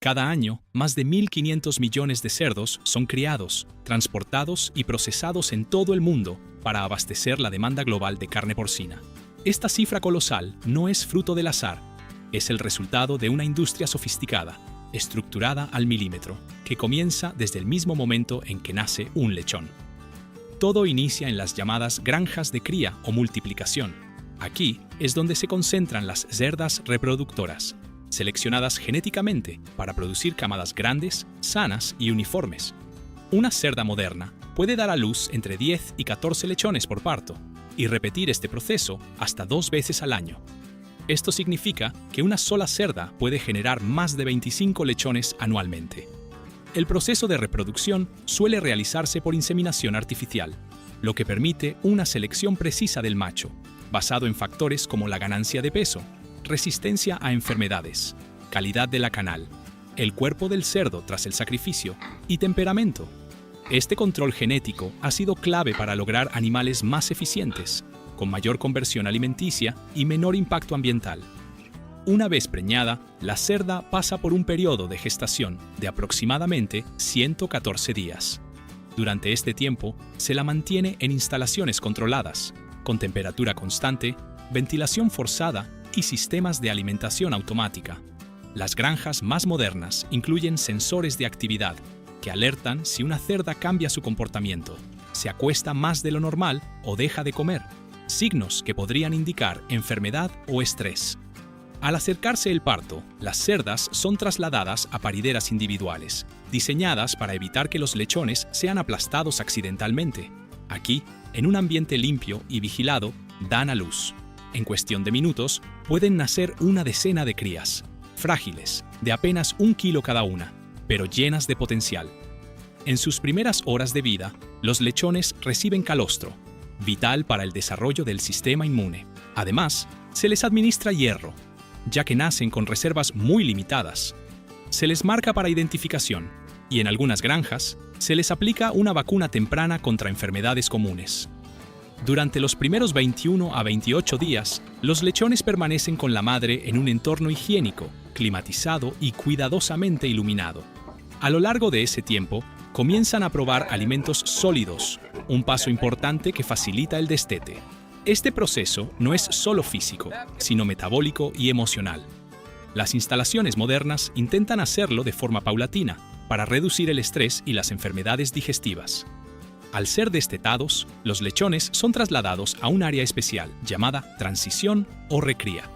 Cada año, más de 1.500 millones de cerdos son criados, transportados y procesados en todo el mundo para abastecer la demanda global de carne porcina. Esta cifra colosal no es fruto del azar, es el resultado de una industria sofisticada, estructurada al milímetro, que comienza desde el mismo momento en que nace un lechón. Todo inicia en las llamadas granjas de cría o multiplicación. Aquí es donde se concentran las cerdas reproductoras, seleccionadas genéticamente para producir camadas grandes, sanas y uniformes. Una cerda moderna puede dar a luz entre 10 y 14 lechones por parto y repetir este proceso hasta 2 veces al año. Esto significa que una sola cerda puede generar más de 25 lechones anualmente. El proceso de reproducción suele realizarse por inseminación artificial, lo que permite una selección precisa del macho, basado en factores como la ganancia de peso, resistencia a enfermedades, calidad de la canal, el cuerpo del cerdo tras el sacrificio y temperamento. Este control genético ha sido clave para lograr animales más eficientes, con mayor conversión alimenticia y menor impacto ambiental. Una vez preñada, la cerda pasa por un periodo de gestación de aproximadamente 114 días. Durante este tiempo, se la mantiene en instalaciones controladas, con temperatura constante, ventilación forzada y sistemas de alimentación automática. Las granjas más modernas incluyen sensores de actividad que alertan si una cerda cambia su comportamiento, se acuesta más de lo normal o deja de comer, signos que podrían indicar enfermedad o estrés. Al acercarse el parto, las cerdas son trasladadas a parideras individuales, diseñadas para evitar que los lechones sean aplastados accidentalmente. Aquí, en un ambiente limpio y vigilado, dan a luz. En cuestión de minutos, pueden nacer una decena de crías, frágiles, de apenas 1 kilo cada una, pero llenas de potencial. En sus primeras horas de vida, los lechones reciben calostro, vital para el desarrollo del sistema inmune. Además, se les administra hierro, ya que nacen con reservas muy limitadas. Se les marca para identificación, y en algunas granjas, se les aplica una vacuna temprana contra enfermedades comunes. Durante los primeros 21 a 28 días, los lechones permanecen con la madre en un entorno higiénico, climatizado y cuidadosamente iluminado. A lo largo de ese tiempo, comienzan a probar alimentos sólidos, un paso importante que facilita el destete. Este proceso no es solo físico, sino metabólico y emocional. Las instalaciones modernas intentan hacerlo de forma paulatina, para reducir el estrés y las enfermedades digestivas. Al ser destetados, los lechones son trasladados a un área especial llamada transición o recría.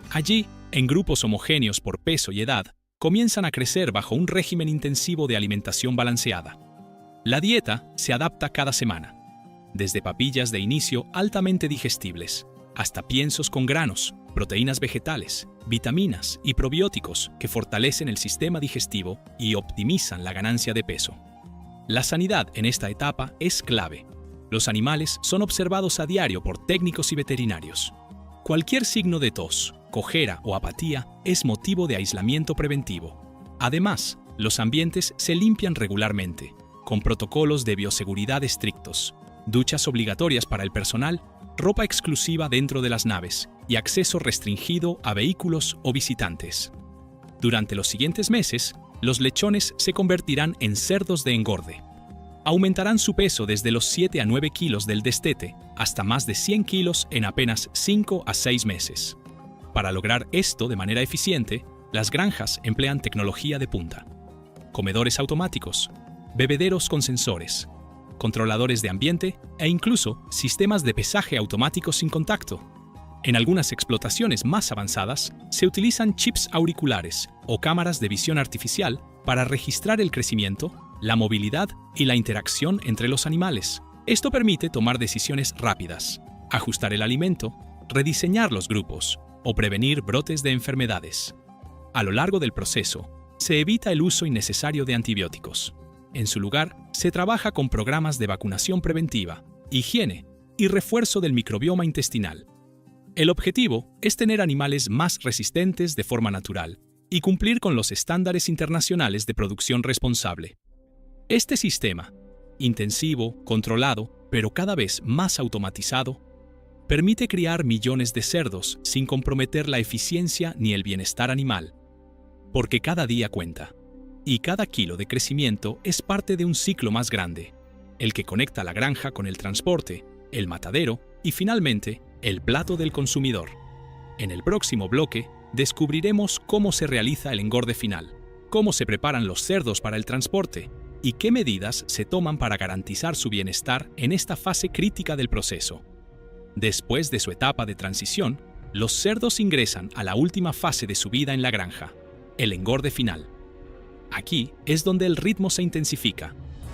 Allí, en grupos homogéneos por peso y edad, comienzan a crecer bajo un régimen intensivo de alimentación balanceada. La dieta se adapta cada semana, desde papillas de inicio altamente digestibles, hasta piensos con granos, proteínas vegetales, vitaminas y probióticos que fortalecen el sistema digestivo y optimizan la ganancia de peso. La sanidad en esta etapa es clave. Los animales son observados a diario por técnicos y veterinarios. Cualquier signo de tos, cojera o apatía es motivo de aislamiento preventivo. Además, los ambientes se limpian regularmente, con protocolos de bioseguridad estrictos, duchas obligatorias para el personal, ropa exclusiva dentro de las naves y acceso restringido a vehículos o visitantes. Durante los siguientes meses, los lechones se convertirán en cerdos de engorde. Aumentarán su peso desde los 7 a 9 kilos del destete hasta más de 100 kilos en apenas 5 a 6 meses. Para lograr esto de manera eficiente, las granjas emplean tecnología de punta. Comedores automáticos, bebederos con sensores, controladores de ambiente e incluso sistemas de pesaje automáticos sin contacto. En algunas explotaciones más avanzadas, se utilizan chips auriculares o cámaras de visión artificial para registrar el crecimiento, la movilidad y la interacción entre los animales. Esto permite tomar decisiones rápidas, ajustar el alimento, rediseñar los grupos o prevenir brotes de enfermedades. A lo largo del proceso, se evita el uso innecesario de antibióticos. En su lugar, se trabaja con programas de vacunación preventiva, higiene y refuerzo del microbioma intestinal. El objetivo es tener animales más resistentes de forma natural y cumplir con los estándares internacionales de producción responsable. Este sistema, intensivo, controlado, pero cada vez más automatizado, permite criar millones de cerdos sin comprometer la eficiencia ni el bienestar animal. porque cada día cuenta. Y cada kilo de crecimiento es parte de un ciclo más grande, el que conecta la granja con el transporte, el matadero y finalmente el plato del consumidor. En el próximo bloque descubriremos cómo se realiza el engorde final, cómo se preparan los cerdos para el transporte y qué medidas se toman para garantizar su bienestar en esta fase crítica del proceso. Después de su etapa de transición, los cerdos ingresan a la última fase de su vida en la granja, el engorde final. Aquí es donde el ritmo se intensifica.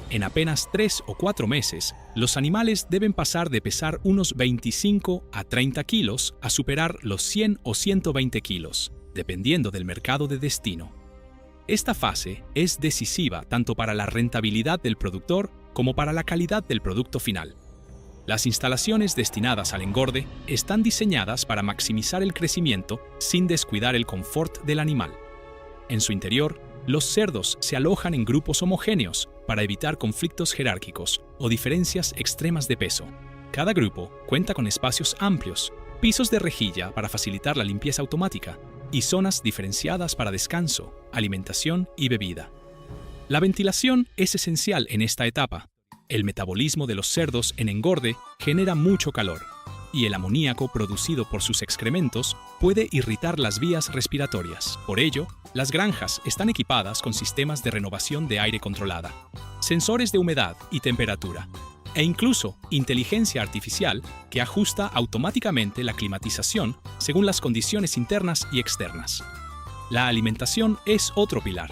En apenas 3 o 4 meses, los animales deben pasar de pesar unos 25 a 30 kilos a superar los 100 o 120 kilos, dependiendo del mercado de destino. Esta fase es decisiva tanto para la rentabilidad del productor como para la calidad del producto final. Las instalaciones destinadas al engorde están diseñadas para maximizar el crecimiento sin descuidar el confort del animal. En su interior, los cerdos se alojan en grupos homogéneos para evitar conflictos jerárquicos o diferencias extremas de peso. Cada grupo cuenta con espacios amplios, pisos de rejilla para facilitar la limpieza automática y zonas diferenciadas para descanso, alimentación y bebida. La ventilación es esencial en esta etapa. El metabolismo de los cerdos en engorde genera mucho calor, y el amoníaco producido por sus excrementos puede irritar las vías respiratorias. Por ello, las granjas están equipadas con sistemas de renovación de aire controlada, sensores de humedad y temperatura, e incluso inteligencia artificial que ajusta automáticamente la climatización según las condiciones internas y externas. La alimentación es otro pilar.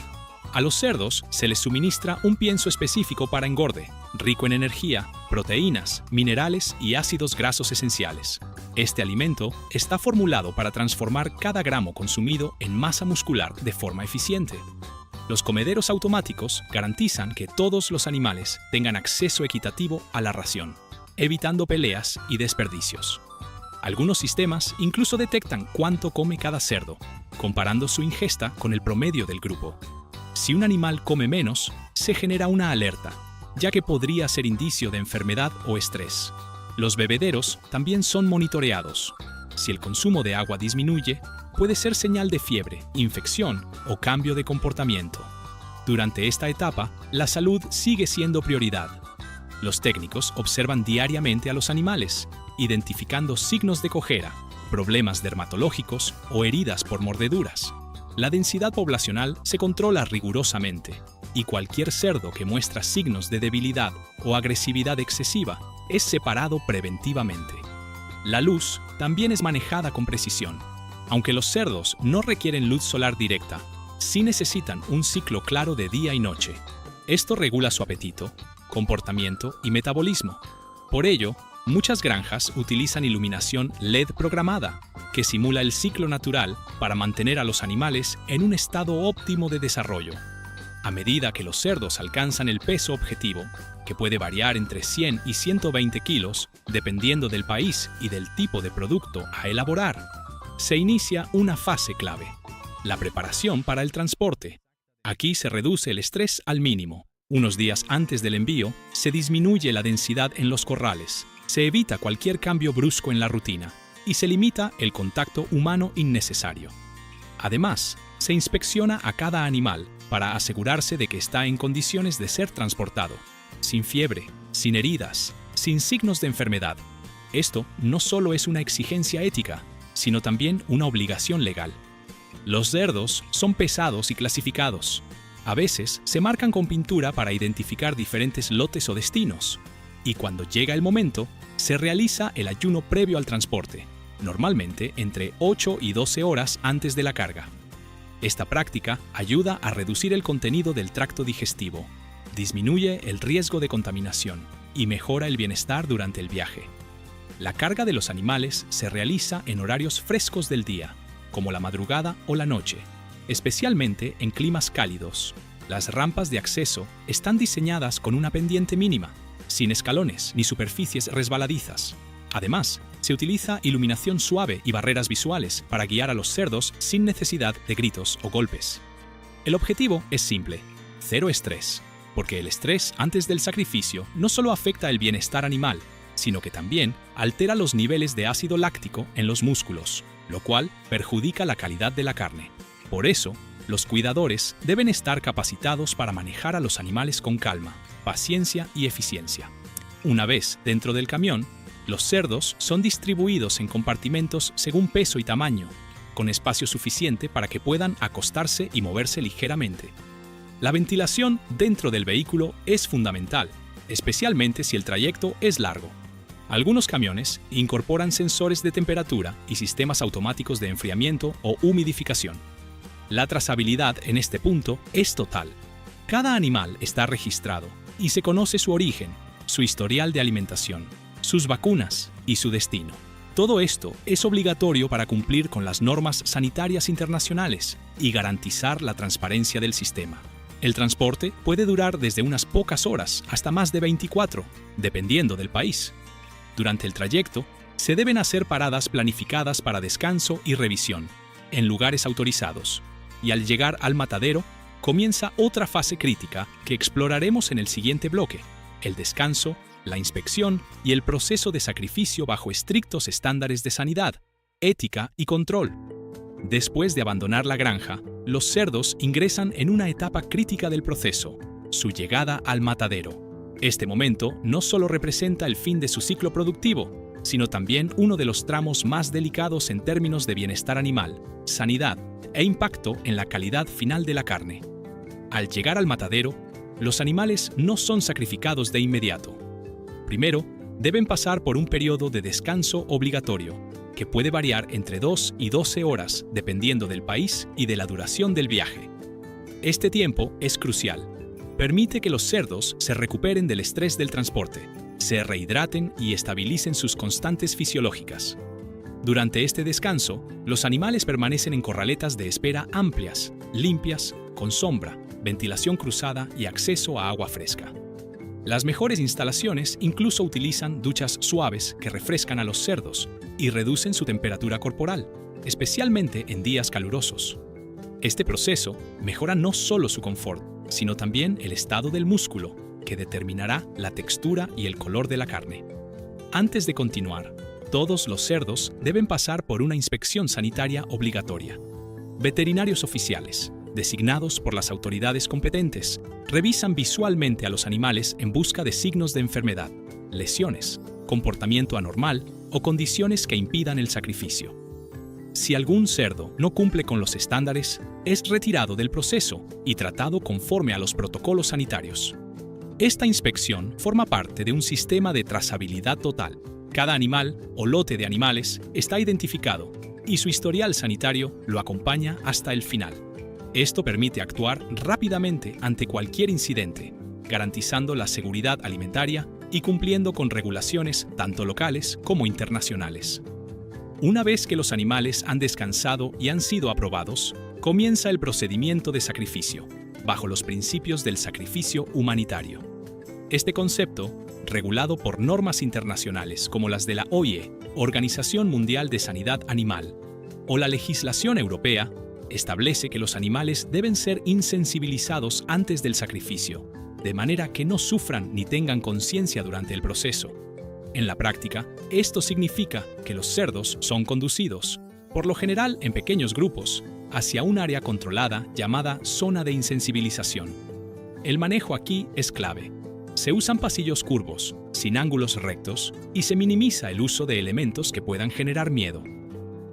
A los cerdos se les suministra un pienso específico para engorde, rico en energía, proteínas, minerales y ácidos grasos esenciales. Este alimento está formulado para transformar cada gramo consumido en masa muscular de forma eficiente. Los comederos automáticos garantizan que todos los animales tengan acceso equitativo a la ración, evitando peleas y desperdicios. Algunos sistemas incluso detectan cuánto come cada cerdo, comparando su ingesta con el promedio del grupo. Si un animal come menos, se genera una alerta, ya que podría ser indicio de enfermedad o estrés. Los bebederos también son monitoreados. Si el consumo de agua disminuye, puede ser señal de fiebre, infección o cambio de comportamiento. Durante esta etapa, la salud sigue siendo prioridad. Los técnicos observan diariamente a los animales, identificando signos de cojera, problemas dermatológicos o heridas por mordeduras. La densidad poblacional se controla rigurosamente, y cualquier cerdo que muestra signos de debilidad o agresividad excesiva es separado preventivamente. La luz también es manejada con precisión. Aunque los cerdos no requieren luz solar directa, sí necesitan un ciclo claro de día y noche. Esto regula su apetito, comportamiento y metabolismo. Por ello, muchas granjas utilizan iluminación LED programada, que simula el ciclo natural para mantener a los animales en un estado óptimo de desarrollo. A medida que los cerdos alcanzan el peso objetivo, que puede variar entre 100 y 120 kilos, dependiendo del país y del tipo de producto a elaborar, se inicia una fase clave: la preparación para el transporte. Aquí se reduce el estrés al mínimo. Unos días antes del envío, se disminuye la densidad en los corrales, se evita cualquier cambio brusco en la rutina y se limita el contacto humano innecesario. Además, se inspecciona a cada animal para asegurarse de que está en condiciones de ser transportado, sin fiebre, sin heridas, sin signos de enfermedad. Esto no solo es una exigencia ética, sino también una obligación legal. Los cerdos son pesados y clasificados. A veces se marcan con pintura para identificar diferentes lotes o destinos. Y cuando llega el momento, se realiza el ayuno previo al transporte, normalmente entre 8 y 12 horas antes de la carga. Esta práctica ayuda a reducir el contenido del tracto digestivo, disminuye el riesgo de contaminación y mejora el bienestar durante el viaje. La carga de los animales se realiza en horarios frescos del día, como la madrugada o la noche, especialmente en climas cálidos. Las rampas de acceso están diseñadas con una pendiente mínima, sin escalones ni superficies resbaladizas. Además, se utiliza iluminación suave y barreras visuales para guiar a los cerdos sin necesidad de gritos o golpes. El objetivo es simple: cero estrés, porque el estrés antes del sacrificio no solo afecta el bienestar animal, sino que también altera los niveles de ácido láctico en los músculos, lo cual perjudica la calidad de la carne. Por eso, Los cuidadores deben estar capacitados para manejar a los animales con calma, paciencia y eficiencia. Una vez dentro del camión, los cerdos son distribuidos en compartimentos según peso y tamaño, con espacio suficiente para que puedan acostarse y moverse ligeramente. La ventilación dentro del vehículo es fundamental, especialmente si el trayecto es largo. Algunos camiones incorporan sensores de temperatura y sistemas automáticos de enfriamiento o humidificación. La trazabilidad en este punto es total. Cada animal está registrado y se conoce su origen, su historial de alimentación, sus vacunas y su destino. Todo esto es obligatorio para cumplir con las normas sanitarias internacionales y garantizar la transparencia del sistema. El transporte puede durar desde unas pocas horas hasta más de 24, dependiendo del país. Durante el trayecto, se deben hacer paradas planificadas para descanso y revisión, en lugares autorizados. Y al llegar al matadero, comienza otra fase crítica que exploraremos en el siguiente bloque: el descanso, la inspección y el proceso de sacrificio bajo estrictos estándares de sanidad, ética y control. Después de abandonar la granja, los cerdos ingresan en una etapa crítica del proceso: su llegada al matadero. Este momento no solo representa el fin de su ciclo productivo, sino también uno de los tramos más delicados en términos de bienestar animal, sanidad e impacto en la calidad final de la carne. Al llegar al matadero, los animales no son sacrificados de inmediato. Primero, deben pasar por un periodo de descanso obligatorio, que puede variar entre 2 y 12 horas dependiendo del país y de la duración del viaje. Este tiempo es crucial. Permite que los cerdos se recuperen del estrés del transporte, se rehidraten y estabilicen sus constantes fisiológicas. Durante este descanso, los animales permanecen en corraletas de espera amplias, limpias, con sombra, ventilación cruzada y acceso a agua fresca. Las mejores instalaciones incluso utilizan duchas suaves que refrescan a los cerdos y reducen su temperatura corporal, especialmente en días calurosos. Este proceso mejora no solo su confort, sino también el estado del músculo, que determinará la textura y el color de la carne. Antes de continuar, todos los cerdos deben pasar por una inspección sanitaria obligatoria. Veterinarios oficiales, designados por las autoridades competentes, revisan visualmente a los animales en busca de signos de enfermedad, lesiones, comportamiento anormal o condiciones que impidan el sacrificio. Si algún cerdo no cumple con los estándares, es retirado del proceso y tratado conforme a los protocolos sanitarios. Esta inspección forma parte de un sistema de trazabilidad total. Cada animal o lote de animales está identificado y su historial sanitario lo acompaña hasta el final. Esto permite actuar rápidamente ante cualquier incidente, garantizando la seguridad alimentaria y cumpliendo con regulaciones tanto locales como internacionales. Una vez que los animales han descansado y han sido aprobados, comienza el procedimiento de sacrificio, bajo los principios del sacrificio humanitario. Este concepto, regulado por normas internacionales como las de la OIE, Organización Mundial de Sanidad Animal, o la legislación europea, establece que los animales deben ser insensibilizados antes del sacrificio, de manera que no sufran ni tengan conciencia durante el proceso. En la práctica, esto significa que los cerdos son conducidos, por lo general en pequeños grupos, hacia un área controlada llamada zona de insensibilización. El manejo aquí es clave. Se usan pasillos curvos, sin ángulos rectos, y se minimiza el uso de elementos que puedan generar miedo.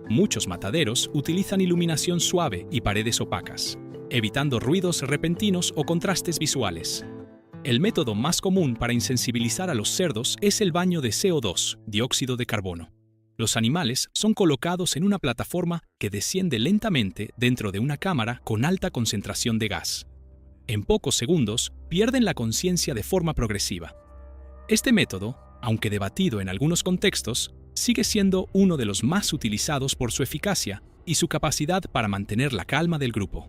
Muchos mataderos utilizan iluminación suave y paredes opacas, evitando ruidos repentinos o contrastes visuales. El método más común para insensibilizar a los cerdos es el baño de CO2, dióxido de carbono. Los animales son colocados en una plataforma que desciende lentamente dentro de una cámara con alta concentración de gas. En pocos segundos, pierden la conciencia de forma progresiva. Este método, aunque debatido en algunos contextos, sigue siendo uno de los más utilizados por su eficacia y su capacidad para mantener la calma del grupo.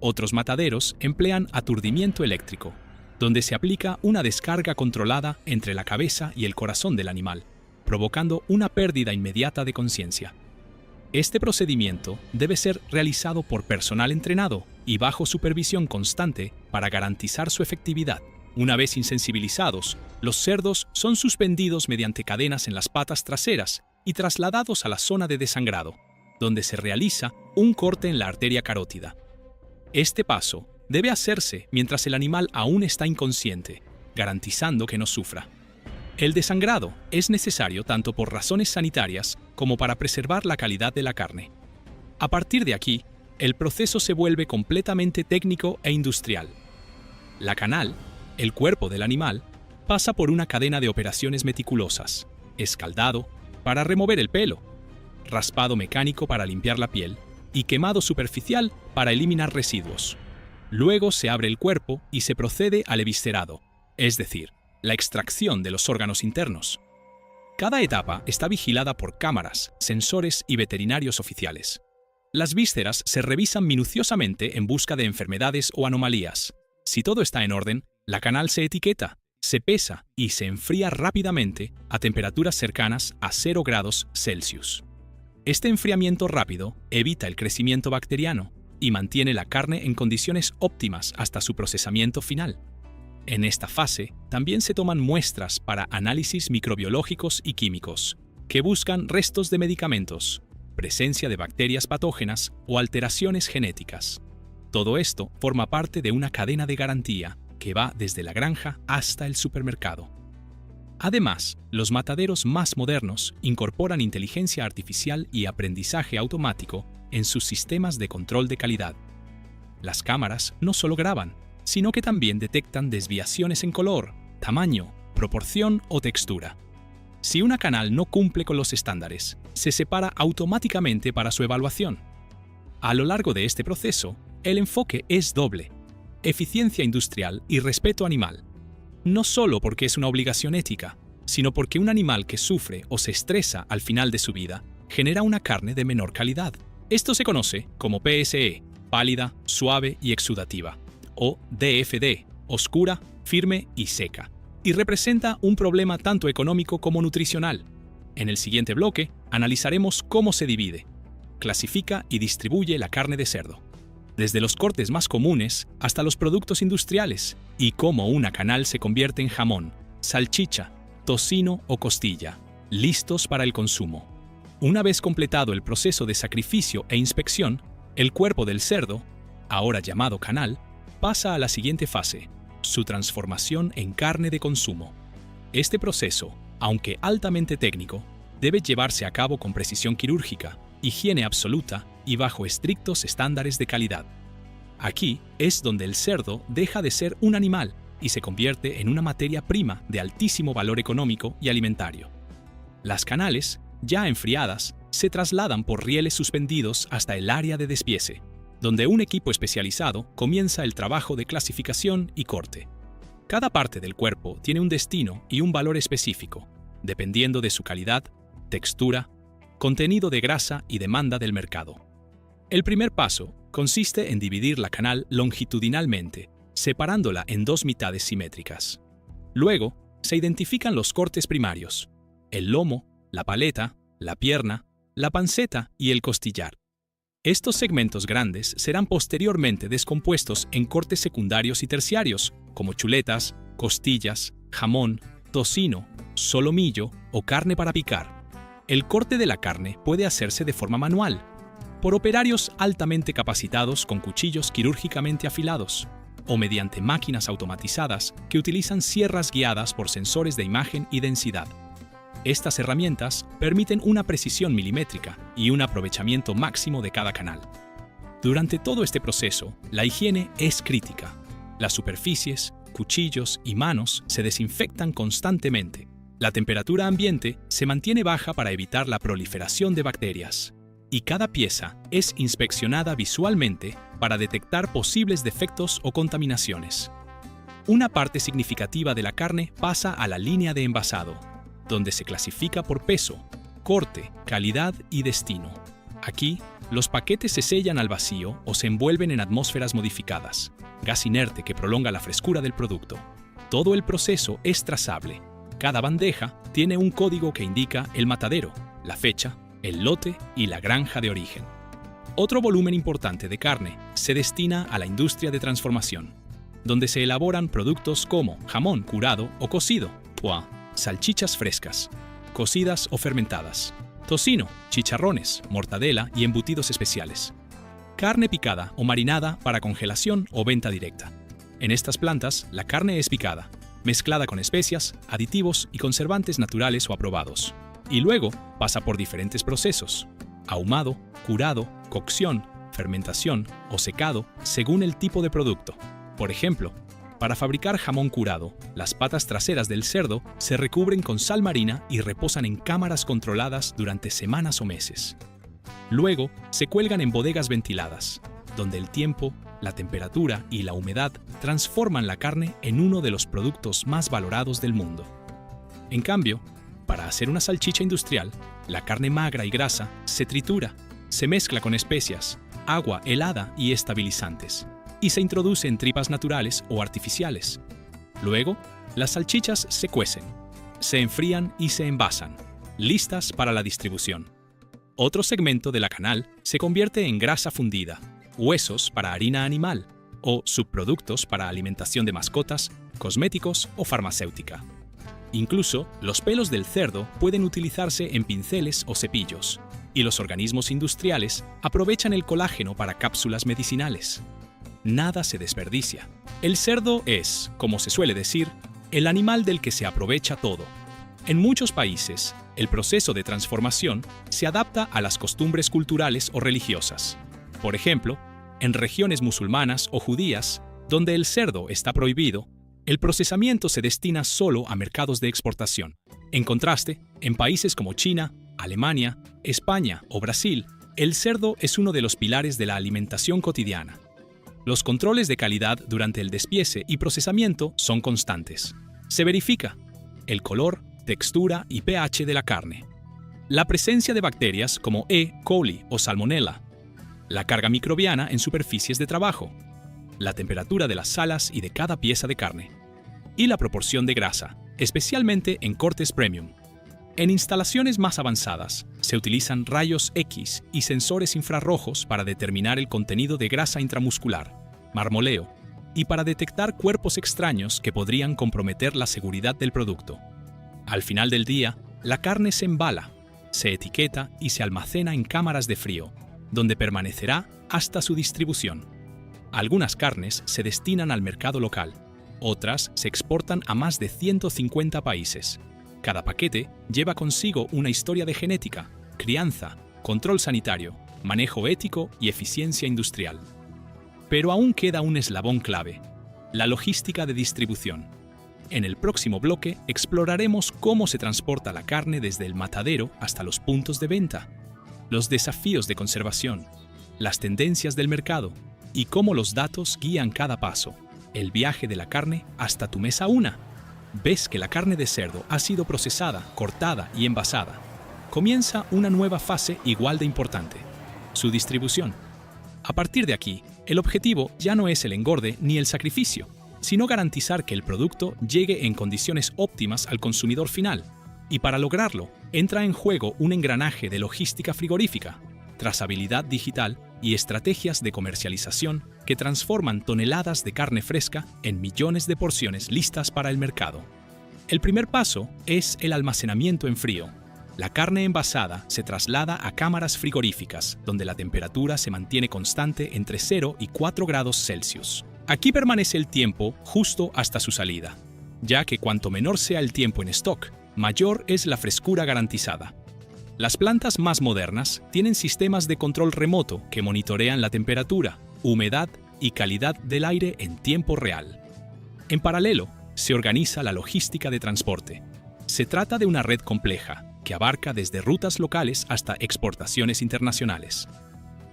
Otros mataderos emplean aturdimiento eléctrico, donde se aplica una descarga controlada entre la cabeza y el corazón del animal, provocando una pérdida inmediata de conciencia. Este procedimiento debe ser realizado por personal entrenado y bajo supervisión constante para garantizar su efectividad. Una vez insensibilizados, los cerdos son suspendidos mediante cadenas en las patas traseras y trasladados a la zona de desangrado, donde se realiza un corte en la arteria carótida. Este paso debe hacerse mientras el animal aún está inconsciente, garantizando que no sufra. El desangrado es necesario tanto por razones sanitarias como para preservar la calidad de la carne. A partir de aquí, el proceso se vuelve completamente técnico e industrial. La canal, el cuerpo del animal, pasa por una cadena de operaciones meticulosas: escaldado para remover el pelo, raspado mecánico para limpiar la piel y quemado superficial para eliminar residuos. Luego se abre el cuerpo y se procede al eviscerado, es decir, la extracción de los órganos internos. Cada etapa está vigilada por cámaras, sensores y veterinarios oficiales. Las vísceras se revisan minuciosamente en busca de enfermedades o anomalías. Si todo está en orden, la canal se etiqueta, se pesa y se enfría rápidamente a temperaturas cercanas a 0 grados Celsius. Este enfriamiento rápido evita el crecimiento bacteriano y mantiene la carne en condiciones óptimas hasta su procesamiento final. En esta fase también se toman muestras para análisis microbiológicos y químicos, que buscan restos de medicamentos, presencia de bacterias patógenas o alteraciones genéticas. Todo esto forma parte de una cadena de garantía que va desde la granja hasta el supermercado. Además, los mataderos más modernos incorporan inteligencia artificial y aprendizaje automático en sus sistemas de control de calidad. Las cámaras no solo graban, sino que también detectan desviaciones en color, tamaño, proporción o textura. Si una canal no cumple con los estándares, se separa automáticamente para su evaluación. A lo largo de este proceso, el enfoque es doble: eficiencia industrial y respeto animal. No solo porque es una obligación ética, sino porque un animal que sufre o se estresa al final de su vida genera una carne de menor calidad. Esto se conoce como PSE, pálida, suave y exudativa, o DFD, oscura, firme y seca, y representa un problema tanto económico como nutricional. En el siguiente bloque analizaremos cómo se divide, clasifica y distribuye la carne de cerdo, desde los cortes más comunes hasta los productos industriales, y cómo una canal se convierte en jamón, salchicha, tocino o costilla, listos para el consumo. Una vez completado el proceso de sacrificio e inspección, el cuerpo del cerdo, ahora llamado canal, pasa a la siguiente fase: su transformación en carne de consumo. Este proceso, aunque altamente técnico, debe llevarse a cabo con precisión quirúrgica, higiene absoluta y bajo estrictos estándares de calidad. Aquí es donde el cerdo deja de ser un animal y se convierte en una materia prima de altísimo valor económico y alimentario. Las canales, ya enfriadas, se trasladan por rieles suspendidos hasta el área de despiece, donde un equipo especializado comienza el trabajo de clasificación y corte. Cada parte del cuerpo tiene un destino y un valor específico, dependiendo de su calidad, textura, contenido de grasa y demanda del mercado. El primer paso consiste en dividir la canal longitudinalmente, separándola en 2 mitades simétricas. Luego, se identifican los cortes primarios: el lomo, la paleta, la pierna, la panceta y el costillar. Estos segmentos grandes serán posteriormente descompuestos en cortes secundarios y terciarios, como chuletas, costillas, jamón, tocino, solomillo o carne para picar. El corte de la carne puede hacerse de forma manual, por operarios altamente capacitados con cuchillos quirúrgicamente afilados, o mediante máquinas automatizadas que utilizan sierras guiadas por sensores de imagen y densidad. Estas herramientas permiten una precisión milimétrica y un aprovechamiento máximo de cada canal. Durante todo este proceso, la higiene es crítica. Las superficies, cuchillos y manos se desinfectan constantemente. La temperatura ambiente se mantiene baja para evitar la proliferación de bacterias. Y cada pieza es inspeccionada visualmente para detectar posibles defectos o contaminaciones. Una parte significativa de la carne pasa a la línea de envasado, donde se clasifica por peso, corte, calidad y destino. Aquí, los paquetes se sellan al vacío o se envuelven en atmósferas modificadas, gas inerte que prolonga la frescura del producto. Todo el proceso es trazable. Cada bandeja tiene un código que indica el matadero, la fecha, el lote y la granja de origen. Otro volumen importante de carne se destina a la industria de transformación, donde se elaboran productos como jamón curado o cocido, pois, salchichas frescas, cocidas o fermentadas, tocino, chicharrones, mortadela y embutidos especiales. carne picada o marinada para congelación o venta directa. En estas plantas, la carne es picada, mezclada con especias, aditivos y conservantes naturales o aprobados. Y luego pasa por diferentes procesos: ahumado, curado, cocción, fermentación o secado según el tipo de producto. Por ejemplo, para fabricar jamón curado, las patas traseras del cerdo se recubren con sal marina y reposan en cámaras controladas durante semanas o meses. Luego, se cuelgan en bodegas ventiladas, donde el tiempo, la temperatura y la humedad transforman la carne en uno de los productos más valorados del mundo. En cambio, para hacer una salchicha industrial, la carne magra y grasa se tritura, se mezcla con especias, agua helada y estabilizantes, y se introduce en tripas naturales o artificiales. Luego, las salchichas se cuecen, se enfrían y se envasan, listas para la distribución. Otro segmento de la canal se convierte en grasa fundida, huesos para harina animal o subproductos para alimentación de mascotas, cosméticos o farmacéutica. Incluso, los pelos del cerdo pueden utilizarse en pinceles o cepillos, y los organismos industriales aprovechan el colágeno para cápsulas medicinales. Nada se desperdicia. El cerdo es, como se suele decir, el animal del que se aprovecha todo. En muchos países, el proceso de transformación se adapta a las costumbres culturales o religiosas. Por ejemplo, en regiones musulmanas o judías, donde el cerdo está prohibido, el procesamiento se destina solo a mercados de exportación. En contraste, en países como China, Alemania, España o Brasil, el cerdo es uno de los pilares de la alimentación cotidiana. Los controles de calidad durante el despiece y procesamiento son constantes. Se verifica el color, textura y pH de la carne, la presencia de bacterias como E. coli o Salmonella, la carga microbiana en superficies de trabajo, la temperatura de las alas y de cada pieza de carne, y la proporción de grasa, especialmente en cortes premium. En instalaciones más avanzadas, se utilizan rayos X y sensores infrarrojos para determinar el contenido de grasa intramuscular, marmoleo, y para detectar cuerpos extraños que podrían comprometer la seguridad del producto. Al final del día, la carne se embala, se etiqueta y se almacena en cámaras de frío, donde permanecerá hasta su distribución. Algunas carnes se destinan al mercado local, otras se exportan a más de 150 países. Cada paquete lleva consigo una historia de genética, crianza, control sanitario, manejo ético y eficiencia industrial. Pero aún queda un eslabón clave: la logística de distribución. En el próximo bloque exploraremos cómo se transporta la carne desde el matadero hasta los puntos de venta, los desafíos de conservación, las tendencias del mercado y cómo los datos guían cada paso, el viaje de la carne hasta tu mesa. Ves que la carne de cerdo ha sido procesada, cortada y envasada. Comienza una nueva fase igual de importante: su distribución. A partir de aquí, el objetivo ya no es el engorde ni el sacrificio, sino garantizar que el producto llegue en condiciones óptimas al consumidor final. Y para lograrlo, entra en juego un engranaje de logística frigorífica, trazabilidad digital y estrategias de comercialización que transforman toneladas de carne fresca en millones de porciones listas para el mercado. El primer paso es el almacenamiento en frío. La carne envasada se traslada a cámaras frigoríficas, donde la temperatura se mantiene constante entre 0 y 4 grados Celsius. Aquí permanece el tiempo justo hasta su salida, ya que cuanto menor sea el tiempo en stock, mayor es la frescura garantizada. Las plantas más modernas tienen sistemas de control remoto que monitorean la temperatura, humedad y calidad del aire en tiempo real. En paralelo, se organiza la logística de transporte. Se trata de una red compleja que abarca desde rutas locales hasta exportaciones internacionales.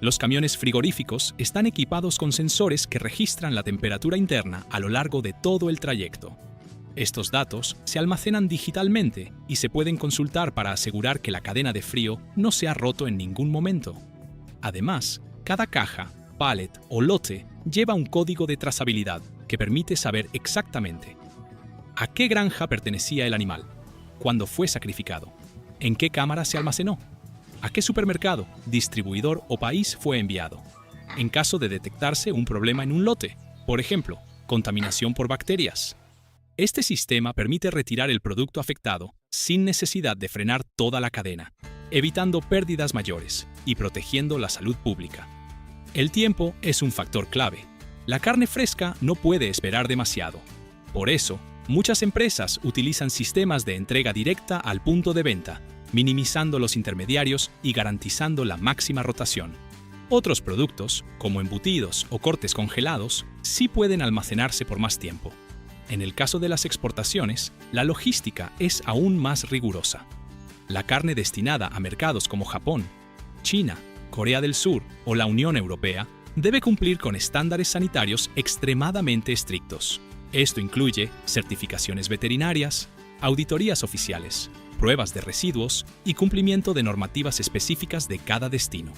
Los camiones frigoríficos están equipados con sensores que registran la temperatura interna a lo largo de todo el trayecto. Estos datos se almacenan digitalmente y se pueden consultar para asegurar que la cadena de frío no se ha roto en ningún momento. Además, cada caja, pallet o lote lleva un código de trazabilidad que permite saber exactamente a qué granja pertenecía el animal, cuándo fue sacrificado, en qué cámara se almacenó, a qué supermercado, distribuidor o país fue enviado. En caso de detectarse un problema en un lote, por ejemplo, contaminación por bacterias. Este sistema permite retirar el producto afectado sin necesidad de frenar toda la cadena, evitando pérdidas mayores y protegiendo la salud pública. El tiempo es un factor clave. La carne fresca no puede esperar demasiado. Por eso, muchas empresas utilizan sistemas de entrega directa al punto de venta, minimizando los intermediarios y garantizando la máxima rotación. Otros productos, como embutidos o cortes congelados, sí pueden almacenarse por más tiempo. En el caso de las exportaciones, la logística es aún más rigurosa. La carne destinada a mercados como Japón, China, Corea del Sur o la Unión Europea debe cumplir con estándares sanitarios extremadamente estrictos. Esto incluye certificaciones veterinarias, auditorías oficiales, pruebas de residuos y cumplimiento de normativas específicas de cada destino.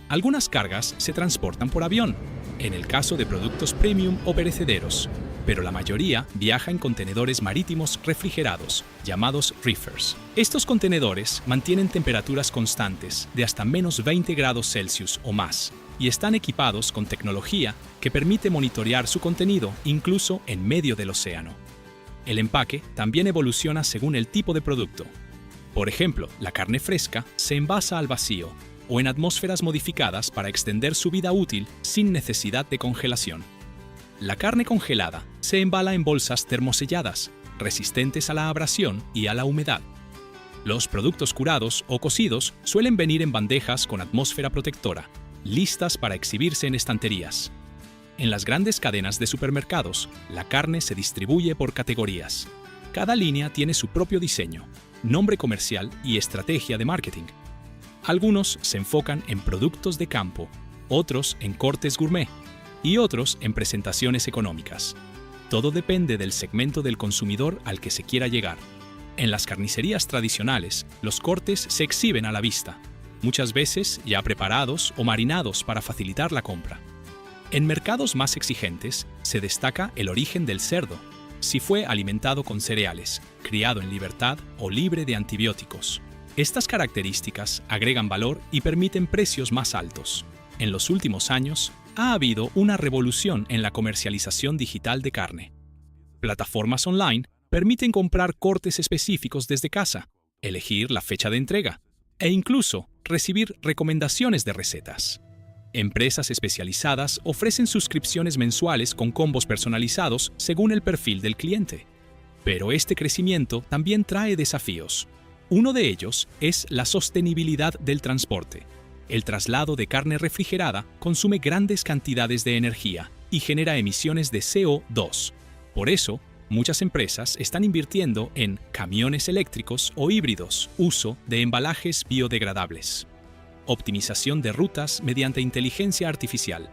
Algunas cargas se transportan por avión, en el caso de productos premium o perecederos, pero la mayoría viaja en contenedores marítimos refrigerados, llamados reefers. Estos contenedores mantienen temperaturas constantes de hasta menos 20 grados Celsius o más y están equipados con tecnología que permite monitorear su contenido incluso en medio del océano. El empaque también evoluciona según el tipo de producto. Por ejemplo, la carne fresca se envasa al vacío o en atmósferas modificadas para extender su vida útil sin necesidad de congelación. La carne congelada se embala en bolsas termoselladas, resistentes a la abrasión y a la humedad. Los productos curados o cocidos suelen venir en bandejas con atmósfera protectora, listas para exhibirse en estanterías. En las grandes cadenas de supermercados, la carne se distribuye por categorías. Cada línea tiene su propio diseño, nombre comercial y estrategia de marketing. Algunos se enfocan en productos de campo, otros en cortes gourmet y otros en presentaciones económicas. Todo depende del segmento del consumidor al que se quiera llegar. En las carnicerías tradicionales, los cortes se exhiben a la vista, muchas veces ya preparados o marinados para facilitar la compra. En mercados más exigentes, se destaca el origen del cerdo, si fue alimentado con cereales, criado en libertad o libre de antibióticos. Estas características agregan valor y permiten precios más altos. En los últimos años, ha habido una revolución en la comercialización digital de carne. Plataformas online permiten comprar cortes específicos desde casa, elegir la fecha de entrega e incluso recibir recomendaciones de recetas. Empresas especializadas ofrecen suscripciones mensuales con combos personalizados según el perfil del cliente. Pero este crecimiento también trae desafíos. Uno de ellos es la sostenibilidad del transporte. El traslado de carne refrigerada consume grandes cantidades de energía y genera emisiones de CO2. Por eso, muchas empresas están invirtiendo en camiones eléctricos o híbridos, uso de embalajes biodegradables, optimización de rutas mediante inteligencia artificial,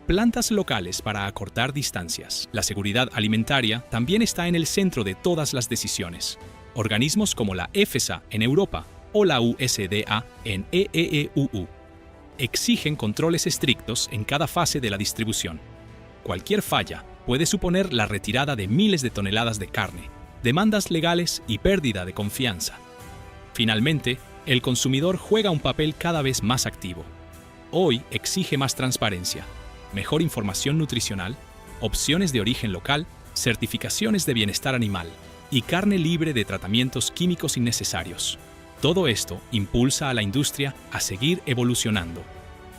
plantas locales para acortar distancias. La seguridad alimentaria también está en el centro de todas las decisiones. Organismos como la EFSA en Europa o la USDA en EEEUU exigen controles estrictos en cada fase de la distribución. Cualquier falla puede suponer la retirada de miles de toneladas de carne, demandas legales y pérdida de confianza. Finalmente, el consumidor juega un papel cada vez más activo. Hoy exige más transparencia, mejor información nutricional, opciones de origen local, certificaciones de bienestar animal y carne libre de tratamientos químicos innecesarios. Todo esto impulsa a la industria a seguir evolucionando.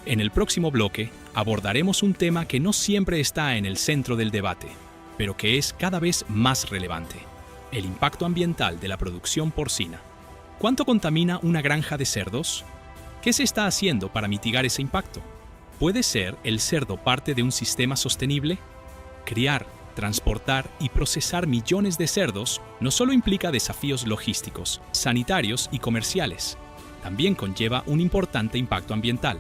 En el próximo bloque abordaremos un tema que no siempre está en el centro del debate, pero que es cada vez más relevante: el impacto ambiental de la producción porcina. ¿Cuánto contamina una granja de cerdos? ¿Qué se está haciendo para mitigar ese impacto? ¿Puede ser el cerdo parte de un sistema sostenible? Criar, transportar y procesar millones de cerdos no solo implica desafíos logísticos, sanitarios y comerciales, también conlleva un importante impacto ambiental.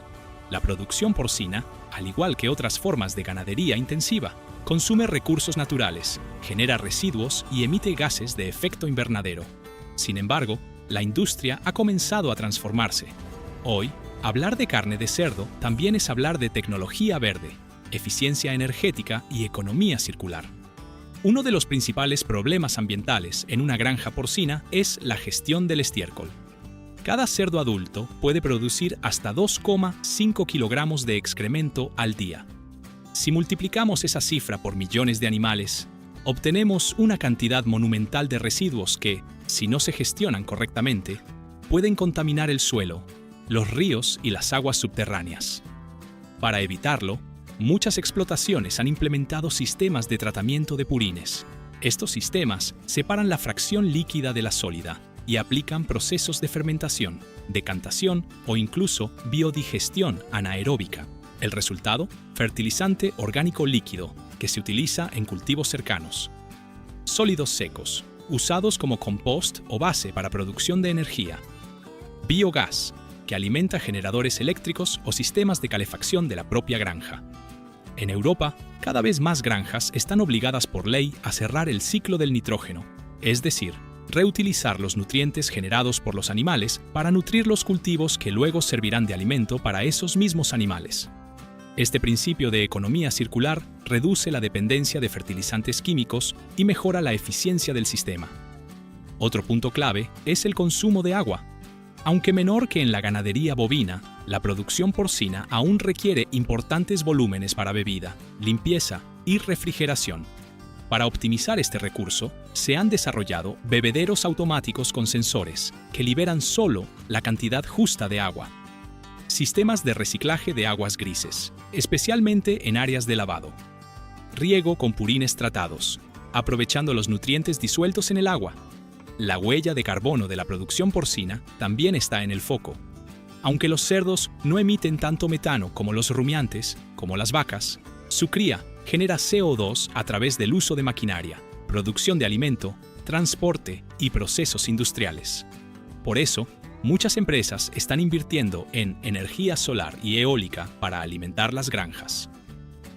La producción porcina, al igual que otras formas de ganadería intensiva, consume recursos naturales, genera residuos y emite gases de efecto invernadero. Sin embargo, la industria ha comenzado a transformarse. Hoy, hablar de carne de cerdo también es hablar de tecnología verde, eficiencia energética y economía circular. Uno de los principales problemas ambientales en una granja porcina es la gestión del estiércol. Cada cerdo adulto puede producir hasta 2,5 kilogramos de excremento al día. Si multiplicamos esa cifra por millones de animales, obtenemos una cantidad monumental de residuos que, si no se gestionan correctamente, pueden contaminar el suelo, los ríos y las aguas subterráneas. Para evitarlo, muchas explotaciones han implementado sistemas de tratamiento de purines. Estos sistemas separan la fracción líquida de la sólida y aplican procesos de fermentación, decantación o incluso biodigestión anaeróbica. El resultado, fertilizante orgánico líquido, que se utiliza en cultivos cercanos. Sólidos secos, usados como compost o base para producción de energía. Biogás, que alimenta generadores eléctricos o sistemas de calefacción de la propia granja. En Europa, cada vez más granjas están obligadas por ley a cerrar el ciclo del nitrógeno, es decir, reutilizar los nutrientes generados por los animales para nutrir los cultivos que luego servirán de alimento para esos mismos animales. Este principio de economía circular reduce la dependencia de fertilizantes químicos y mejora la eficiencia del sistema. Otro punto clave es el consumo de agua. Aunque menor que en la ganadería bovina, la producción porcina aún requiere importantes volúmenes para bebida, limpieza y refrigeración. Para optimizar este recurso, se han desarrollado bebederos automáticos con sensores que liberan solo la cantidad justa de agua. Sistemas de reciclaje de aguas grises, especialmente en áreas de lavado. Riego con purines tratados, aprovechando los nutrientes disueltos en el agua. La huella de carbono de la producción porcina también está en el foco. Aunque los cerdos no emiten tanto metano como los rumiantes, como las vacas, su cría genera CO2 a través del uso de maquinaria, producción de alimento, transporte y procesos industriales. Por eso, muchas empresas están invirtiendo en energía solar y eólica para alimentar las granjas.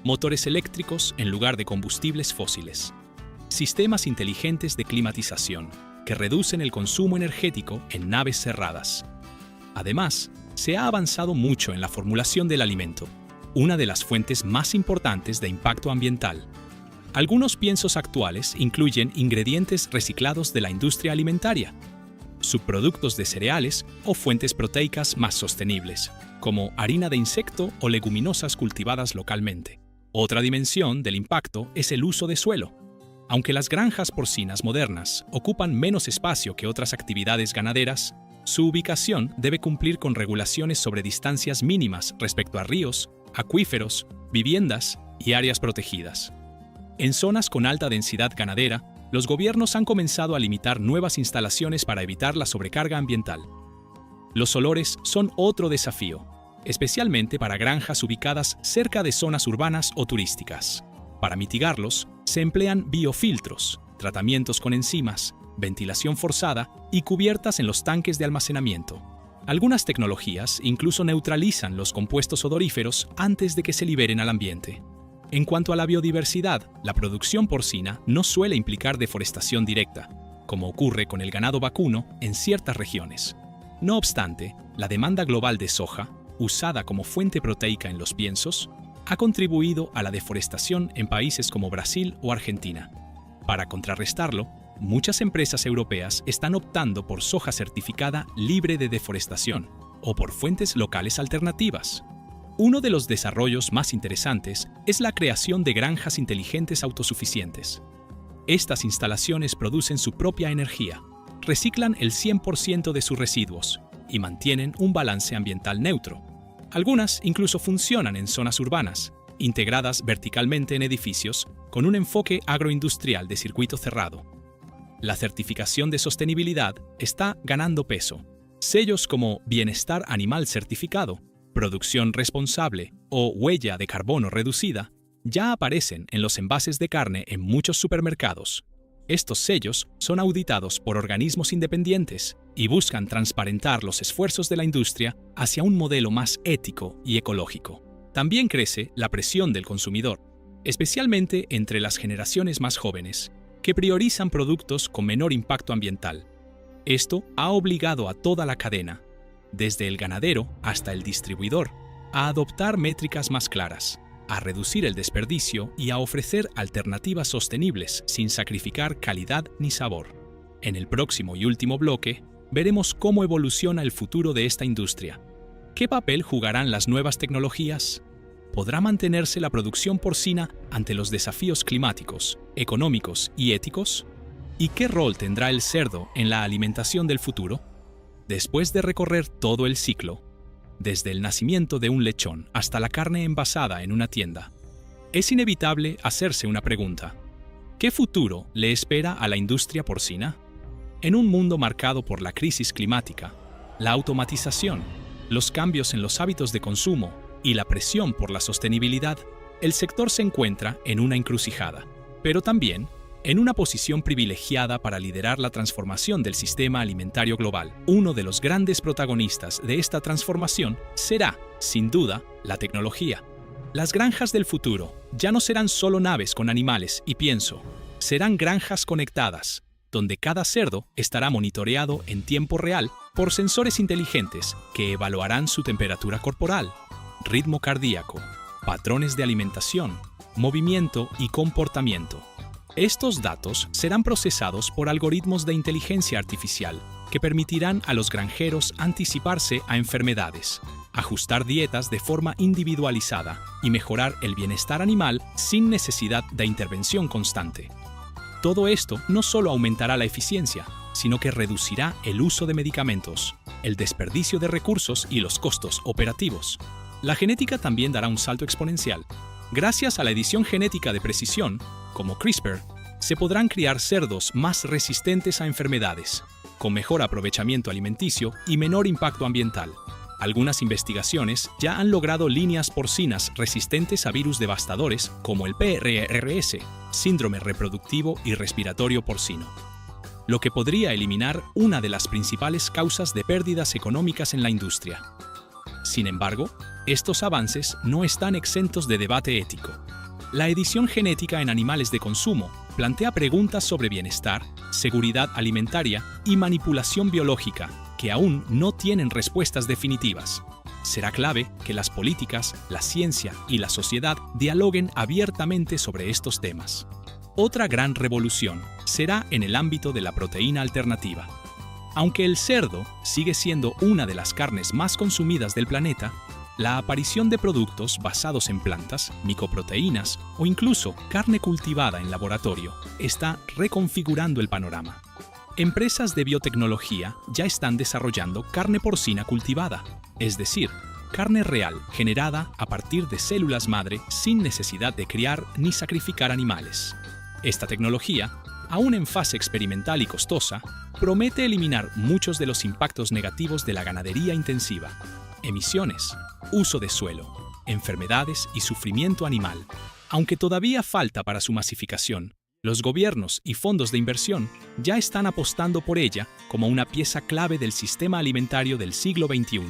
Motores eléctricos en lugar de combustibles fósiles. Sistemas inteligentes de climatización que reducen el consumo energético en naves cerradas. Además, se ha avanzado mucho en la formulación del alimento, una de las fuentes más importantes de impacto ambiental. Algunos piensos actuales incluyen ingredientes reciclados de la industria alimentaria, subproductos de cereales o fuentes proteicas más sostenibles, como harina de insecto o leguminosas cultivadas localmente. Otra dimensión del impacto es el uso de suelo. Aunque las granjas porcinas modernas ocupan menos espacio que otras actividades ganaderas, su ubicación debe cumplir con regulaciones sobre distancias mínimas respecto a ríos, acuíferos, viviendas y áreas protegidas. En zonas con alta densidad ganadera, los gobiernos han comenzado a limitar nuevas instalaciones para evitar la sobrecarga ambiental. Los olores son otro desafío, especialmente para granjas ubicadas cerca de zonas urbanas o turísticas. Para mitigarlos, se emplean biofiltros, tratamientos con enzimas, ventilación forzada y cubiertas en los tanques de almacenamiento. Algunas tecnologías incluso neutralizan los compuestos odoríferos antes de que se liberen al ambiente. En cuanto a la biodiversidad, la producción porcina no suele implicar deforestación directa, como ocurre con el ganado vacuno en ciertas regiones. No obstante, la demanda global de soja, usada como fuente proteica en los piensos, ha contribuido a la deforestación en países como Brasil o Argentina. Para contrarrestarlo, muchas empresas europeas están optando por soja certificada libre de deforestación o por fuentes locales alternativas. Uno de los desarrollos más interesantes es la creación de granjas inteligentes autosuficientes. Estas instalaciones producen su propia energía, reciclan el 100% de sus residuos y mantienen un balance ambiental neutro. Algunas incluso funcionan en zonas urbanas, integradas verticalmente en edificios, con un enfoque agroindustrial de circuito cerrado. La certificación de sostenibilidad está ganando peso. Sellos como Bienestar Animal Certificado, Producción Responsable o Huella de Carbono Reducida ya aparecen en los envases de carne en muchos supermercados. Estos sellos son auditados por organismos independientes y buscan transparentar los esfuerzos de la industria hacia un modelo más ético y ecológico. También crece la presión del consumidor, especialmente entre las generaciones más jóvenes, que priorizan productos con menor impacto ambiental. Esto ha obligado a toda la cadena, desde el ganadero hasta el distribuidor, a adoptar métricas más claras, a reducir el desperdicio y a ofrecer alternativas sostenibles sin sacrificar calidad ni sabor. En el próximo y último bloque, veremos cómo evoluciona el futuro de esta industria. ¿Qué papel jugarán las nuevas tecnologías? ¿Podrá mantenerse la producción porcina ante los desafíos climáticos, económicos y éticos? ¿Y qué rol tendrá el cerdo en la alimentación del futuro? Después de recorrer todo el ciclo, desde el nacimiento de un lechón hasta la carne envasada en una tienda. Es inevitable hacerse una pregunta. ¿Qué futuro le espera a la industria porcina? En un mundo marcado por la crisis climática, la automatización, los cambios en los hábitos de consumo y la presión por la sostenibilidad, el sector se encuentra en una encrucijada, pero también en una posición privilegiada para liderar la transformación del sistema alimentario global. Uno de los grandes protagonistas de esta transformación será, sin duda, la tecnología. Las granjas del futuro ya no serán solo naves con animales y pienso, serán granjas conectadas, donde cada cerdo estará monitoreado en tiempo real por sensores inteligentes que evaluarán su temperatura corporal, ritmo cardíaco, patrones de alimentación, movimiento y comportamiento. Estos datos serán procesados por algoritmos de inteligencia artificial que permitirán a los granjeros anticiparse a enfermedades, ajustar dietas de forma individualizada y mejorar el bienestar animal sin necesidad de intervención constante. Todo esto no solo aumentará la eficiencia, sino que reducirá el uso de medicamentos, el desperdicio de recursos y los costos operativos. La genética también dará un salto exponencial. Gracias a la edición genética de precisión, como CRISPR, se podrán criar cerdos más resistentes a enfermedades, con mejor aprovechamiento alimenticio y menor impacto ambiental. Algunas investigaciones ya han logrado líneas porcinas resistentes a virus devastadores como el PRRS, síndrome reproductivo y respiratorio porcino, lo que podría eliminar una de las principales causas de pérdidas económicas en la industria. Sin embargo, estos avances no están exentos de debate ético. La edición genética en animales de consumo plantea preguntas sobre bienestar, seguridad alimentaria y manipulación biológica que aún no tienen respuestas definitivas. Será clave que las políticas, la ciencia y la sociedad dialoguen abiertamente sobre estos temas. Otra gran revolución será en el ámbito de la proteína alternativa. Aunque el cerdo sigue siendo una de las carnes más consumidas del planeta, la aparición de productos basados en plantas, micoproteínas o incluso carne cultivada en laboratorio está reconfigurando el panorama. Empresas de biotecnología ya están desarrollando carne porcina cultivada, es decir, carne real generada a partir de células madre sin necesidad de criar ni sacrificar animales. Esta tecnología, aún en fase experimental y costosa, promete eliminar muchos de los impactos negativos de la ganadería intensiva: emisiones, uso de suelo, enfermedades y sufrimiento animal. Aunque todavía falta para su masificación, los gobiernos y fondos de inversión ya están apostando por ella como una pieza clave del sistema alimentario del siglo XXI.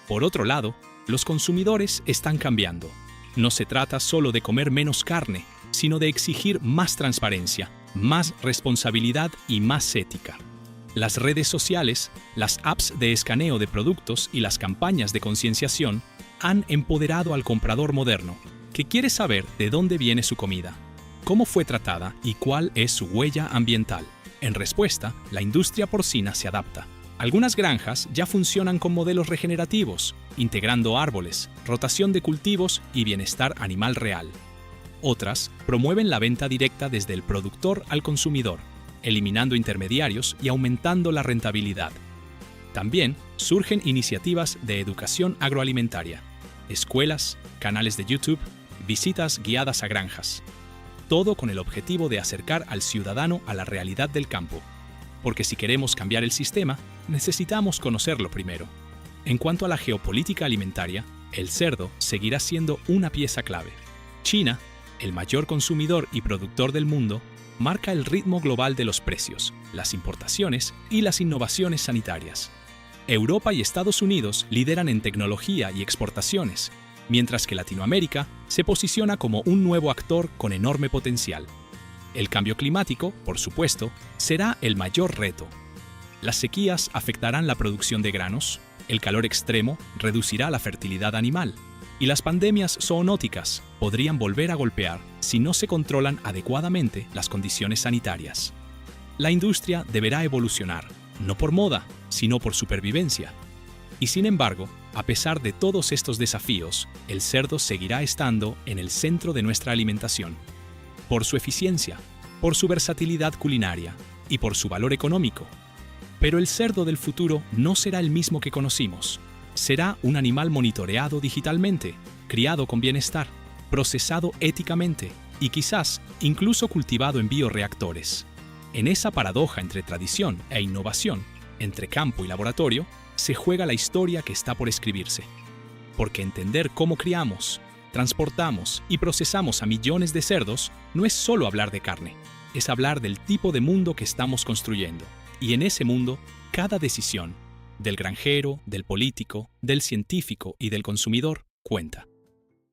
Por otro lado, los consumidores están cambiando. No se trata solo de comer menos carne, sino de exigir más transparencia, más responsabilidad y más ética. Las redes sociales, las apps de escaneo de productos y las campañas de concienciación han empoderado al comprador moderno, que quiere saber de dónde viene su comida, cómo fue tratada y cuál es su huella ambiental. En respuesta, la industria porcina se adapta. Algunas granjas ya funcionan con modelos regenerativos, integrando árboles, rotación de cultivos y bienestar animal real. Otras promueven la venta directa desde el productor al consumidor, eliminando intermediarios y aumentando la rentabilidad. También surgen iniciativas de educación agroalimentaria, escuelas, canales de YouTube, visitas guiadas a granjas. Todo con el objetivo de acercar al ciudadano a la realidad del campo. Porque si queremos cambiar el sistema, necesitamos conocerlo primero. En cuanto a la geopolítica alimentaria, el cerdo seguirá siendo una pieza clave. China, el mayor consumidor y productor del mundo, marca el ritmo global de los precios, las importaciones y las innovaciones sanitarias. Europa y Estados Unidos lideran en tecnología y exportaciones, mientras que Latinoamérica se posiciona como un nuevo actor con enorme potencial. El cambio climático, por supuesto, será el mayor reto. Las sequías afectarán la producción de granos, el calor extremo reducirá la fertilidad animal, y las pandemias zoonóticas podrían volver a golpear si no se controlan adecuadamente las condiciones sanitarias. La industria deberá evolucionar, no por moda, sino por supervivencia. Y sin embargo, a pesar de todos estos desafíos, el cerdo seguirá estando en el centro de nuestra alimentación. Por su eficiencia, por su versatilidad culinaria y por su valor económico. Pero el cerdo del futuro no será el mismo que conocimos. Será un animal monitoreado digitalmente, criado con bienestar, procesado éticamente y quizás incluso cultivado en bioreactores. En esa paradoja entre tradición e innovación, entre campo y laboratorio, se juega la historia que está por escribirse. Porque entender cómo criamos, transportamos y procesamos a millones de cerdos no es solo hablar de carne, es hablar del tipo de mundo que estamos construyendo. Y en ese mundo, cada decisión, del granjero, del político, del científico y del consumidor, cuenta.